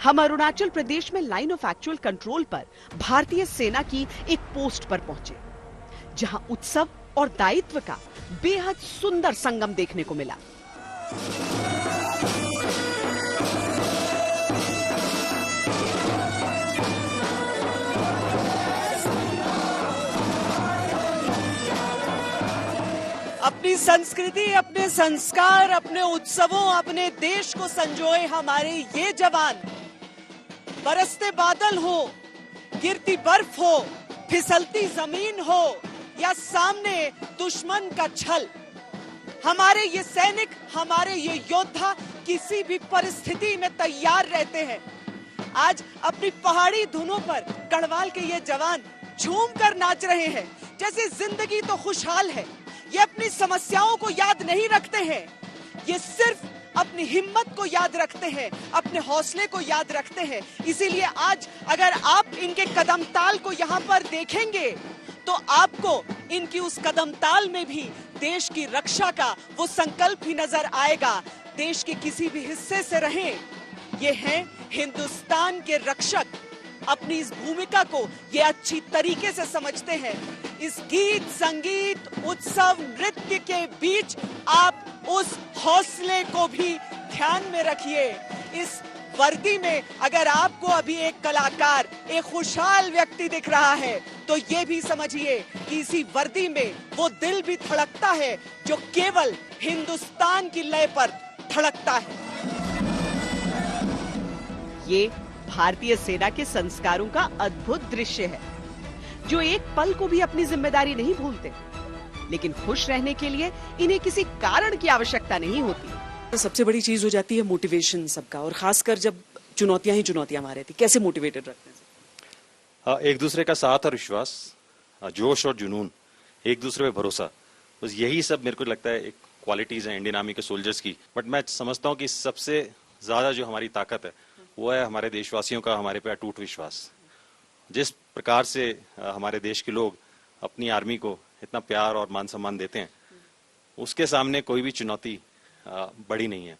हम अरुणाचल प्रदेश में line of actual control पर भारतीय सेना की एक पोस्ट पर पहुंचे, जहां उत्सव और दायित्व का बेहद सुंदर संगम देखने को मिला। अपनी संस्कृति, अपने संस्कार, अपने उत्सवों, अपने देश को संजोए हमारे ये जवान, बरसते बादल हो, गिरती बर्फ हो, फिसलती जमीन हो या सामने दुश्मन का छल, हमारे ये सैनिक, हमारे ये योद्धा किसी भी परिस्थिति में तैयार रहते हैं। आज अपनी पहाड़ी धुनों पर गढ़वाल के ये जवान झूम कर नाच रहे हैं, जैसे जिंदगी तो खुशहाल है। ये अपनी समस्याओं को याद नहीं रखते हैं, ये सिर्फ अपनी हिम्मत को याद रखते हैं, अपने हौसले को याद रखते हैं। इसीलिए आज अगर आप इनके कदम ताल को यहाँ पर देखेंगे तो आपको इनकी उस कदम ताल में भी देश की रक्षा का वो संकल्प ही नजर आएगा। देश के किसी भी हिस्से से रहें, ये हैं हिंदुस्तान के रक्षक। अपनी इस भूमिका को ये अच्छी तरीके से समझते हैं। इस गीत, संगीत, उत्सव, नृत्य के बीच आप उस हौसले को भी ध्यान में रखिए। इस वर्दी में अगर आपको अभी एक कलाकार, एक खुशहाल व्यक्ति दिख रहा है, तो ये भी समझिए कि इसी वर्दी में वो दिल भी धड़कता है जो केवल हिंदुस्तान की लय पर धड़कता है। ये भारतीय सेना के संस्कारों का अद्भुत दृश्य है, जो एक पल को भी अपनी जिम्मेदारी नहीं भूलते, लेकिन खुश रहने के लिए इन्हें किसी कारण की आवश्यकता नहीं होती। तो सबसे बड़ी चीज हो जाती है मोटिवेशन सबका, और खासकर जब चुनौतियां ही चुनौतियां हमारे थी। कैसे मोटिवेटेड रखते हैं? एक दूसरे का साथ और विश्वास, जोश और जुनून, एक दूसरे पे भरोसा, बस यही सब मेरे को लगता है एक क्वालिटीज है इंडियन आर्मी के सोल्जर्स की। बट मैं समझता हूँ कि सबसे ज्यादा जो हमारी ताकत है वो है हमारे देशवासियों का हमारे पे अटूट विश्वास। जिस प्रकार से हमारे देश के लोग अपनी आर्मी को इतना प्यार और मान सम्मान देते हैं, उसके सामने कोई भी चुनौती बड़ी नहीं है।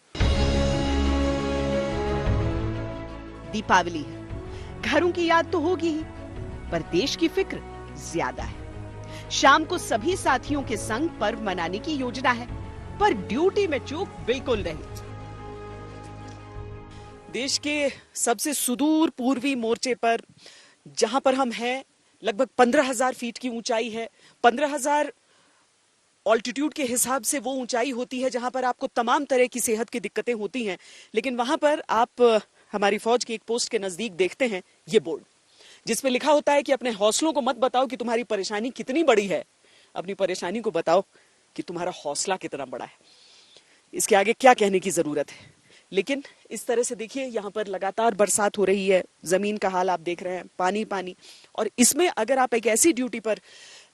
दीपावली है, घरों की याद तो होगी ही, पर देश की फिक्र ज्यादा है। शाम को सभी साथियों के संग पर्व मनाने की योजना है, पर ड्यूटी में चूक बिल्कुल नहीं। देश के सबसे सुदूर पूर्वी मोर्चे पर जहां पर हम हैं, लगभग 15,000 फीट की ऊंचाई है। 15,000 ऑल्टीट्यूड के हिसाब से वो ऊंचाई होती है जहां पर आपको तमाम तरह की सेहत की दिक्कतें होती हैं। लेकिन वहां पर आप हमारी फौज की एक पोस्ट के नजदीक देखते हैं ये बोर्ड, जिसमें लिखा होता है कि अपने हौसलों को मत बताओ कि तुम्हारी परेशानी कितनी बड़ी है, अपनी परेशानी को बताओ कि तुम्हारा हौसला कितना बड़ा है। इसके आगे क्या कहने की जरूरत है। लेकिन इस तरह से देखिए, यहाँ पर लगातार बरसात हो रही है, जमीन का हाल आप देख रहे हैं, पानी पानी। और इसमें अगर आप एक ऐसी ड्यूटी पर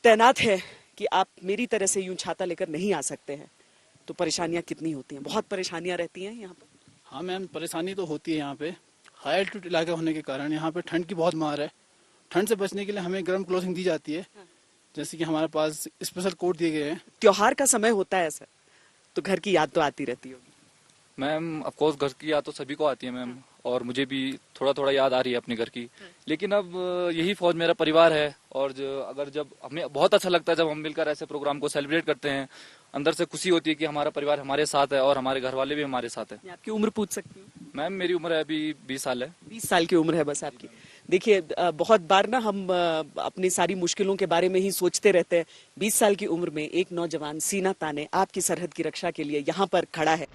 तैनात है कि आप मेरी तरह से यूं छाता लेकर नहीं आ सकते हैं, तो परेशानियां कितनी होती हैं। बहुत परेशानियां रहती हैं यहाँ पर। हाँ मैम, परेशानी तो होती है। यहाँ पे हाई एल्टीट्यूड इलाका होने के कारण यहाँ पे ठंड की बहुत मार है। ठंड से बचने के लिए हमें गर्म क्लोथिंग दी जाती है, जैसे कि हमारे पास स्पेशल कोट दिए गए हैं। त्योहार का समय होता है सर, तो घर की याद तो आती रहती होगी। मैम ऑफ कोर्स घर की याद तो सभी को आती है मैम, और मुझे भी थोड़ा थोड़ा याद आ रही है अपने घर की। लेकिन अब यही फौज मेरा परिवार है, और जब हमें बहुत अच्छा लगता है जब हम मिलकर ऐसे प्रोग्राम को सेलिब्रेट करते हैं। अंदर से खुशी होती है कि हमारा परिवार हमारे साथ है और हमारे घर वाले भी हमारे साथ है। आपकी उम्र पूछ सकती हूँ? मैम मेरी उम्र है अभी 20 साल है। 20 साल की उम्र है बस आपकी। देखिए, बहुत बार ना हम अपनी सारी मुश्किलों के बारे में ही सोचते रहते हैं। 20 साल की उम्र में एक नौजवान सीना ताने आपकी सरहद की रक्षा के लिए यहाँ पर खड़ा है।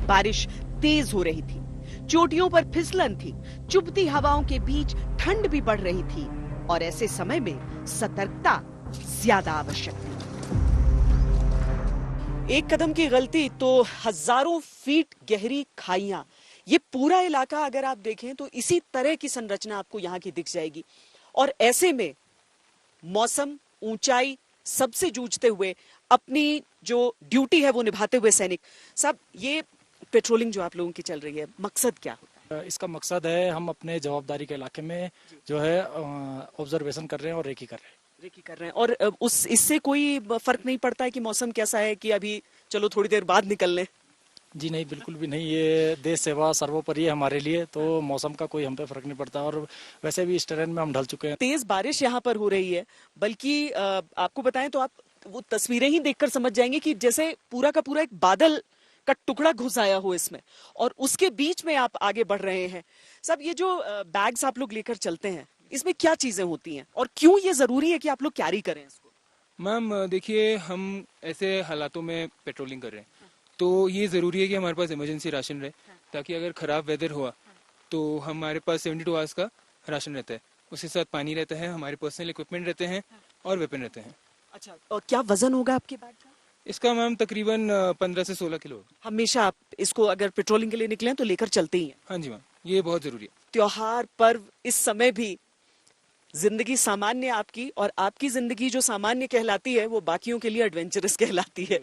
बारिश तेज हो रही थी, चोटियों पर फिसलन थी, चुभती हवाओं के बीच ठंड भी बढ़ रही थी, और ऐसे समय में सतर्कता ज्यादा आवश्यक थी। एक कदम की गलती तो हजारों फीट गहरी खाइयां। ये पूरा इलाका अगर आप देखें तो इसी तरह की संरचना आपको यहाँ की दिख जाएगी। और ऐसे में मौसम, ऊंचाई, सबसे जूझते हुए अपनी जो ड्यूटी है वो निभाते हुए सैनिक साहब, ये पेट्रोलिंग जो आप लोगों की चल रही है, मकसद क्या होता है? इसका मकसद है हम अपने जवाबदारी के इलाके में जो है ऑब्जर्वेशन कर रहे हैं और रेकी कर रहे हैं। और इससे कोई फर्क नहीं पड़ता है कि मौसम कैसा है, कि अभी चलो थोड़ी देर बाद निकल लें? जी नहीं, बिल्कुल भी नहीं। ये देश सेवा सर्वोपरि है हमारे लिए, तो मौसम का कोई हम पे फर्क नहीं पड़ता। और वैसे भी इस टेरेन में हम ढल चुके हैं। तेज बारिश यहाँ पर हो रही है, बल्कि आपको बताएं तो आप वो तस्वीरें ही देखकर समझ जाएंगे कि जैसे पूरा का पूरा एक बादल का टुकड़ा घुस आया हो इसमें, और उसके बीच में आप आगे बढ़ रहे हैं। सब ये जो बैग्स आप लोग लेकर चलते हैं, इसमें क्या चीजें होती हैं और क्यों ये जरूरी है कि आप लोग कैरी करें इसको? मैम देखिए, हम ऐसे हालातों में पेट्रोलिंग कर रहे हैं, तो ये ज़रूरी है कि हमारे पास इमरजेंसी राशन रहे, ताकि अगर ख़राब वेदर हुआ तो हमारे पास 72 आवर्स का राशन रहता है। उसके साथ पानी रहता है, हमारे पर्सनल इक्विपमेंट रहते हैं और वेपन रहते हैं। अच्छा, और क्या वजन होगा आपके बैग का? इसका मैम तकरीबन 15 से 16 किलो। हमेशा आप इसको अगर पेट्रोलिंग के लिए निकले तो लेकर चलते ही हैं? हाँ जी मैम, ये बहुत ज़रूरी है। त्योहार पर्व इस समय भी जिंदगी सामान्य आपकी, और आपकी जिंदगी जो सामान्य कहलाती है वो बाकियों के लिए एडवेंचरस कहलाती है।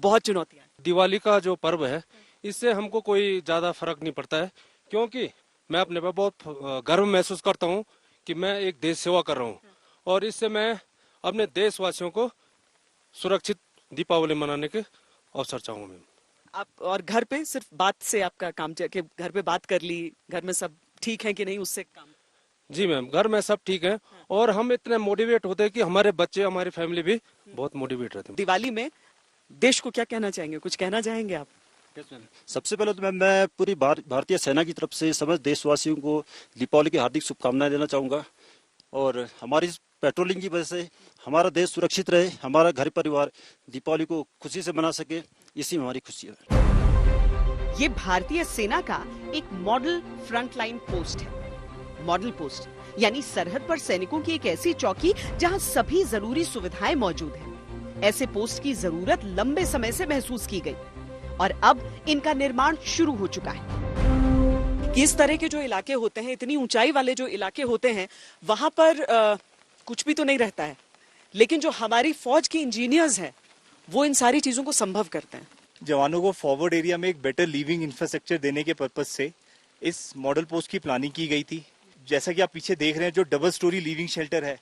बहुत चुनौतियां। दिवाली का जो पर्व है, इससे हमको कोई ज्यादा फर्क नहीं पड़ता है, क्योंकि मैं अपने पे बहुत गर्व महसूस करता हूँ कि मैं एक देश सेवा कर रहा हूँ, और इससे मैं अपने देशवासियों को सुरक्षित दीपावली मनाने के अवसर चाहूंगा मैम। आप और घर पे सिर्फ बात से आपका काम चल के, घर पे बात कर ली, घर में सब ठीक है कि नहीं, उससे काम? जी मैम, घर में सब ठीक है, और हम इतने मोटिवेट होते हैं कि हमारे बच्चे, हमारी फैमिली भी बहुत मोटिवेट रहते हैं। दिवाली में देश को क्या कहना चाहेंगे, कुछ कहना चाहेंगे आप? सबसे पहले तो मैं पूरी भारतीय सेना की तरफ से समस्त देशवासियों को दीपावली की हार्दिक शुभकामनाएं देना चाहूंगा। और हमारी इस पेट्रोलिंग की वजह से हमारा देश सुरक्षित रहे, हमारा घर परिवार दीपावली को खुशी से मना सके, इसी में हमारी खुशी है। ये भारतीय सेना का एक मॉडल फ्रंटलाइन पोस्ट है। मॉडल पोस्ट यानी सरहद पर सैनिकों की एक ऐसी चौकी जहां सभी जरूरी सुविधाएं मौजूद हैं। ऐसे पोस्ट की जरूरत लंबे समय से महसूस की गई, और अब इनका निर्माण शुरू हो चुका है। इस तरह के जो इलाके होते हैं, इतनी ऊंचाई वाले जो इलाके होते हैं, वहां पर कुछ भी तो नहीं रहता है, लेकिन जो हमारी फौज के इंजीनियर्स हैं वो इन सारी चीजों को संभव करते हैं। जवानों को फॉरवर्ड एरिया में एक बेटर लिविंग इंफ्रास्ट्रक्चर देने के पर्पज से इस मॉडल पोस्ट की प्लानिंग की गई थी। जैसा कि आप पीछे देख रहे हैं, जो डबल स्टोरी लिविंग शेल्टर है,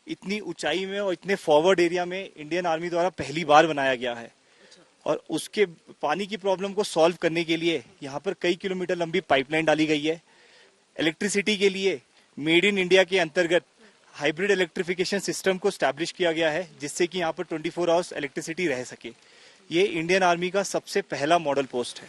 इतनी ऊंचाई में और इतने फॉरवर्ड एरिया में इंडियन आर्मी द्वारा पहली बार बनाया गया है। और उसके पानी की प्रॉब्लम को सॉल्व करने के लिए यहाँ पर कई किलोमीटर लंबी पाइपलाइन डाली गई है। इलेक्ट्रिसिटी के लिए मेड इन इंडिया के अंतर्गत हाइब्रिड इलेक्ट्रिफिकेशन सिस्टम को स्टैब्लिश किया गया है, जिससे कि यहाँ पर 24 आवर्स इलेक्ट्रिसिटी रह सके। ये इंडियन आर्मी का सबसे पहला मॉडल पोस्ट है।